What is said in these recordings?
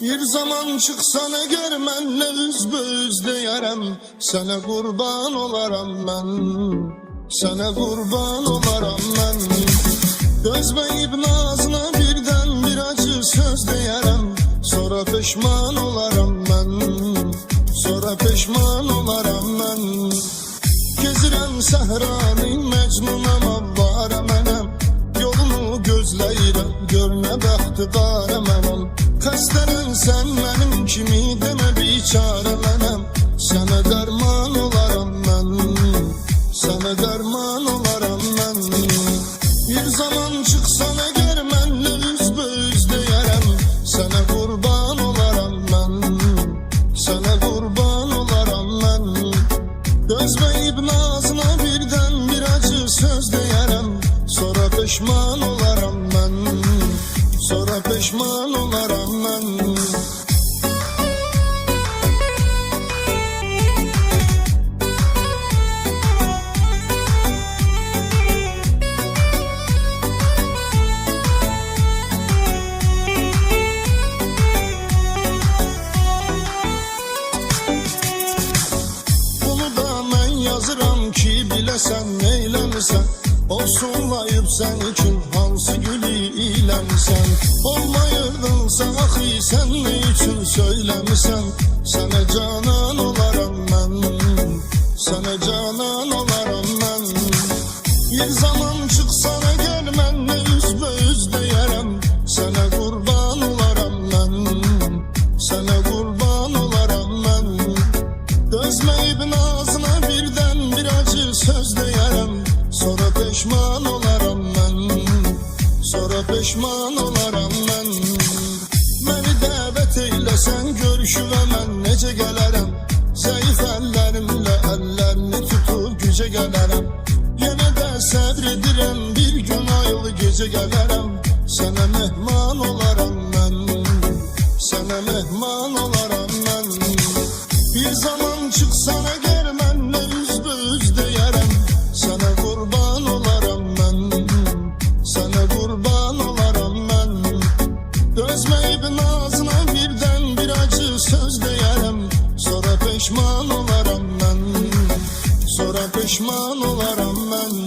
Bir zaman çıksan eğer mənlə üzbəüz deyərəm, sənə qurban olaram mən, sənə qurban olaram mən. Dözməyib nazına birdən bir acı söz deyərəm, sonra peşman olaram mən, sonra peşman olaram mən. Gezirəm səhranı, məcnunam, avvara mənəm, yolunu gözləyirəm, gör nə bəxtiqara mənəm. Xəstələn sən mənim kimi demə biçarə mənəm, sənə dərman olaram mən, sənə dərman olaram mən. Bir zaman çıxsan əgər mənlə üzbəüz deyərəm, sənə qurban olaram mən, sənə qurban olaram mən. Dözməyib nazına birdən bir acı söz deyərəm, sonra peşman olaram mən, sonra peşman olaram mən. Bunu da mən yazıram ki biləsən neyləmisən, olsunlayıb sən üçün hansı gülü iləmisən. Olmayırdınsa axı sən ne üçün söyləmisən, sənə canan olaram mən, sənə canan olaram mən. Bir zaman çıxsan əgər mənlə üzbəüz deyərəm, sənə qurban olaram mən, sənə qurban olaram mən. Dözməyib nazına birdən bir acı söz deyərəm, sonra peşman olaram mən, sonra peşman olaram mən. Məni dəvət eyləsən görüşüvə mən necə gələrəm, zəif əllərimlə əllərini tutub gücə gələrəm. Yenə də səbr edirəm, bir gün aylı gecə gələrəm, sənə mehman olaram mən, sənə mehman olaram mən. Bir zaman çıxsan əgər mənlə üzbəüz deyərəm, sənə qurban olaram mən, sənə qurban olaram mən. Dözməyib nazına birdən bir acı söz deyərəm, sonra peşman olaram mən, sonra peşman olaram mən.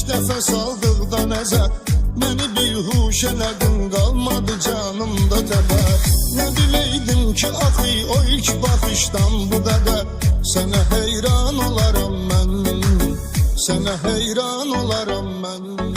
Dəfə saldıqda nəzər, məni bihuş elədin, qalmadı canımda təbər. Nə biləydim ki axı o ilk baxışdan bu qədər, sənə heyran olaram mən, sənə heyran olaram mən.